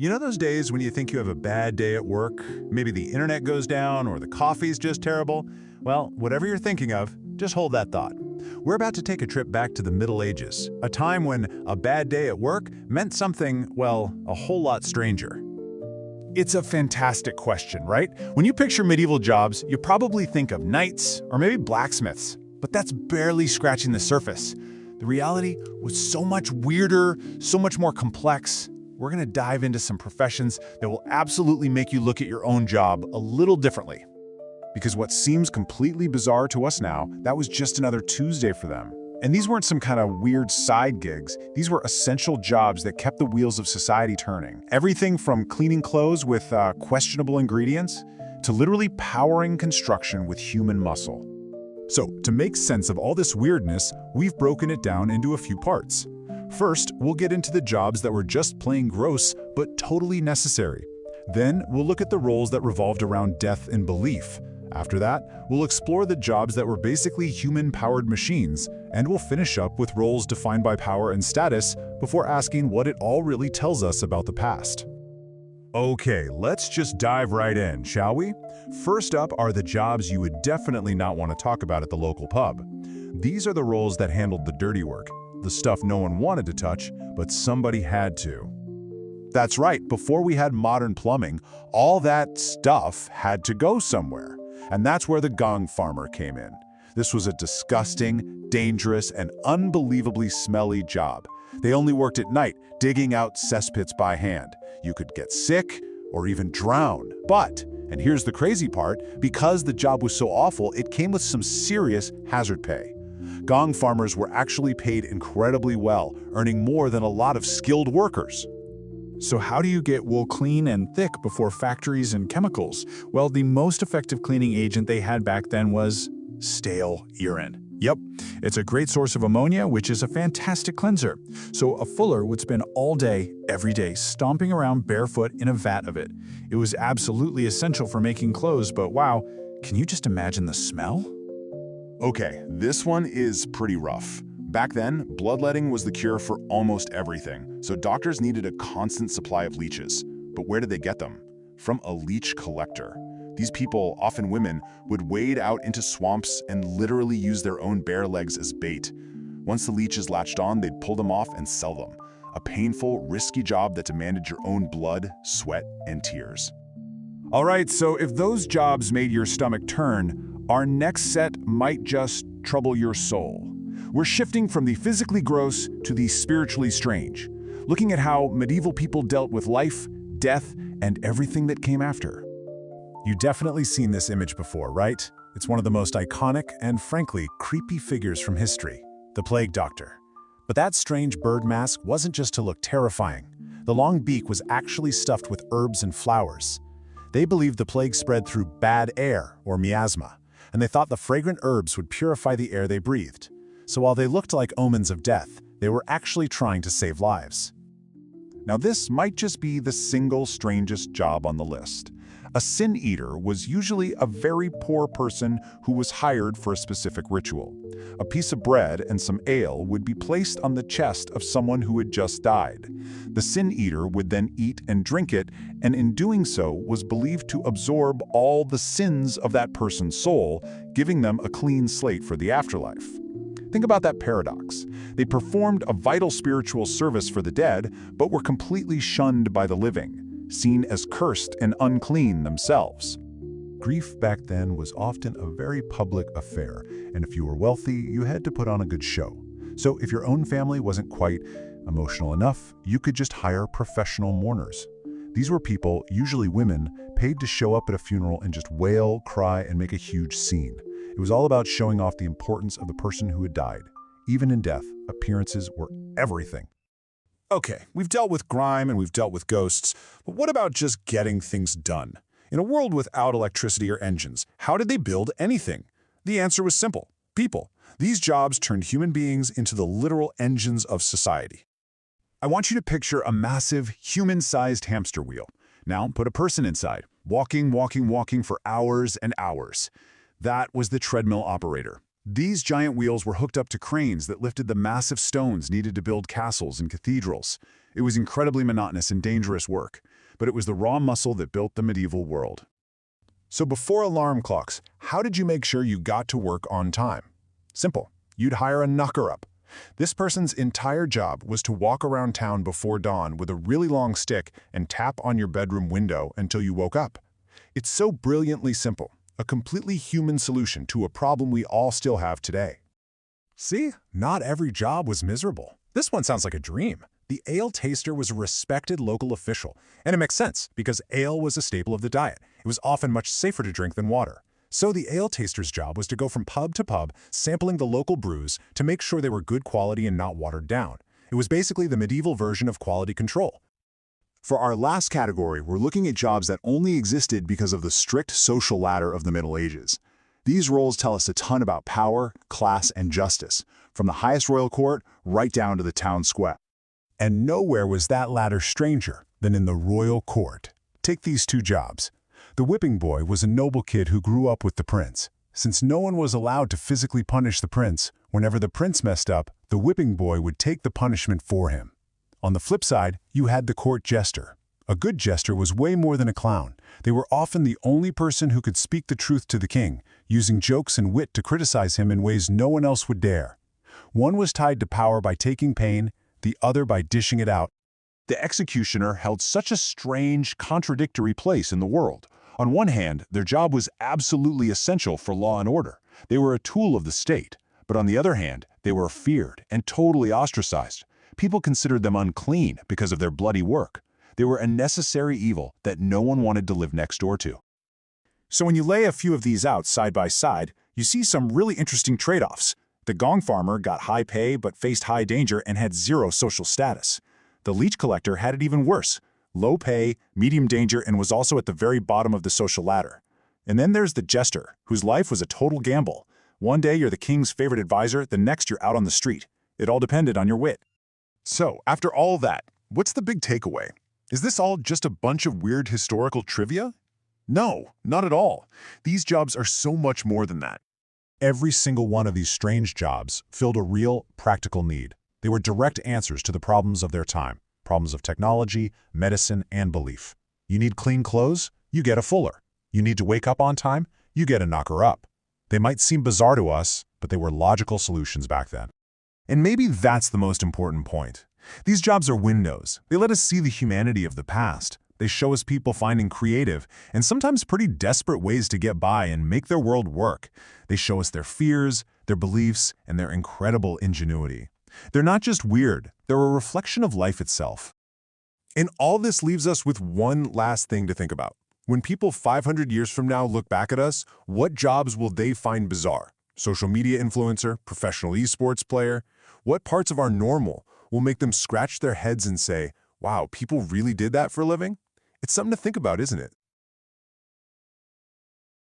You know those days when you think you have a bad day at work? Maybe the internet goes down or the coffee's just terrible? Well, whatever you're thinking of, just hold that thought. We're about to take a trip back to the Middle Ages, a time when a bad day at work meant something, well, a whole lot stranger. It's a fantastic question, right? When you picture medieval jobs, you probably think of knights or maybe blacksmiths, but that's barely scratching the surface. The reality was so much weirder, so much more complex. We're going to dive into some professions that will absolutely make you look at your own job a little differently. Because what seems completely bizarre to us now, that was just another Tuesday for them. And these weren't some kind of weird side gigs. These were essential jobs that kept the wheels of society turning. Everything from cleaning clothes with questionable ingredients to literally powering construction with human muscle. So, to make sense of all this weirdness, we've broken it down into a few parts. First, we'll get into the jobs that were just plain gross, but totally necessary. Then, we'll look at the roles that revolved around death and belief. After that, we'll explore the jobs that were basically human-powered machines, and we'll finish up with roles defined by power and status before asking what it all really tells us about the past. Okay, let's just dive right in, shall we? First up are the jobs you would definitely not want to talk about at the local pub. These are the roles that handled the dirty work, the stuff no one wanted to touch, but somebody had to. That's right, before we had modern plumbing, all that stuff had to go somewhere. And that's where the gong farmer came in. This was a disgusting, dangerous, and unbelievably smelly job. They only worked at night, digging out cesspits by hand. You could get sick or even drown. But, and here's the crazy part, because the job was so awful, it came with some serious hazard pay. Gong farmers were actually paid incredibly well, earning more than a lot of skilled workers. So how do you get wool clean and thick before factories and chemicals? Well, the most effective cleaning agent they had back then was stale urine. Yep, it's a great source of ammonia, which is a fantastic cleanser. So a fuller would spend all day, every day, stomping around barefoot in a vat of it. It was absolutely essential for making clothes, but wow, can you just imagine the smell? Okay, this one is pretty rough. Back then, bloodletting was the cure for almost everything, so doctors needed a constant supply of leeches. But where did they get them? From a leech collector. These people, often women, would wade out into swamps and literally use their own bare legs as bait. Once the leeches latched on, they'd pull them off and sell them. A painful, risky job that demanded your own blood, sweat, and tears. All right, so if those jobs made your stomach turn, our next set might just trouble your soul. We're shifting from the physically gross to the spiritually strange, looking at how medieval people dealt with life, death, and everything that came after. You've definitely seen this image before, right? It's one of the most iconic and, frankly, creepy figures from history, the Plague Doctor. But that strange bird mask wasn't just to look terrifying. The long beak was actually stuffed with herbs and flowers. They believed the plague spread through bad air, or miasma, and they thought the fragrant herbs would purify the air they breathed. So while they looked like omens of death, they were actually trying to save lives. Now this might just be the single strangest job on the list. A sin eater was usually a very poor person who was hired for a specific ritual. A piece of bread and some ale would be placed on the chest of someone who had just died. The sin eater would then eat and drink it, and in doing so was believed to absorb all the sins of that person's soul, giving them a clean slate for the afterlife. Think about that paradox. They performed a vital spiritual service for the dead, but were completely shunned by the living, seen as cursed and unclean themselves. Grief back then was often a very public affair, and if you were wealthy, you had to put on a good show. So if your own family wasn't quite emotional enough, you could just hire professional mourners. These were people, usually women, paid to show up at a funeral and just wail, cry, and make a huge scene. It was all about showing off the importance of the person who had died. Even in death, appearances were everything. Okay, we've dealt with grime and we've dealt with ghosts, but what about just getting things done? In a world without electricity or engines, how did they build anything? The answer was simple: people. These jobs turned human beings into the literal engines of society. I want you to picture a massive, human-sized hamster wheel. Now put a person inside, walking for hours and hours. That was the treadmill operator. These giant wheels were hooked up to cranes that lifted the massive stones needed to build castles and cathedrals. It was incredibly monotonous and dangerous work, but it was the raw muscle that built the medieval world. So before alarm clocks, how did you make sure you got to work on time? Simple. You'd hire a knocker-up. This person's entire job was to walk around town before dawn with a really long stick and tap on your bedroom window until you woke up. It's so brilliantly simple, a completely human solution to a problem we all still have today. See, not every job was miserable. This one sounds like a dream. The ale taster was a respected local official, and it makes sense because ale was a staple of the diet. It was often much safer to drink than water. So the ale taster's job was to go from pub to pub, sampling the local brews to make sure they were good quality and not watered down. It was basically the medieval version of quality control. For our last category, we're looking at jobs that only existed because of the strict social ladder of the Middle Ages. These roles tell us a ton about power, class, and justice, from the highest royal court right down to the town square. And nowhere was that ladder stranger than in the royal court. Take these two jobs. The whipping boy was a noble kid who grew up with the prince. Since no one was allowed to physically punish the prince, whenever the prince messed up, the whipping boy would take the punishment for him. On the flip side, you had the court jester. A good jester was way more than a clown. They were often the only person who could speak the truth to the king, using jokes and wit to criticize him in ways no one else would dare. One was tied to power by taking pain, the other by dishing it out. The executioner held such a strange, contradictory place in the world. On one hand, their job was absolutely essential for law and order. They were a tool of the state. But on the other hand, they were feared and totally ostracized. People considered them unclean because of their bloody work. They were a necessary evil that no one wanted to live next door to. So when you lay a few of these out side by side, you see some really interesting trade-offs. The gong farmer got high pay but faced high danger and had zero social status. The leech collector had it even worse. Low pay, medium danger, and was also at the very bottom of the social ladder. And then there's the jester, whose life was a total gamble. One day you're the king's favorite advisor, the next you're out on the street. It all depended on your wit. So, after all that, what's the big takeaway? Is this all just a bunch of weird historical trivia? No, not at all. These jobs are so much more than that. Every single one of these strange jobs filled a real, practical need. They were direct answers to the problems of their time. Problems of technology, medicine, and belief. You need clean clothes? You get a fuller. You need to wake up on time? You get a knocker-up. They might seem bizarre to us, but they were logical solutions back then. And maybe that's the most important point. These jobs are windows. They let us see the humanity of the past. They show us people finding creative and sometimes pretty desperate ways to get by and make their world work. They show us their fears, their beliefs, and their incredible ingenuity. They're not just weird, they're a reflection of life itself. And all this leaves us with one last thing to think about. When people 500 years from now look back at us, what jobs will they find bizarre? Social media influencer, professional esports player? What parts of our normal will make them scratch their heads and say, wow, people really did that for a living? It's something to think about, isn't it?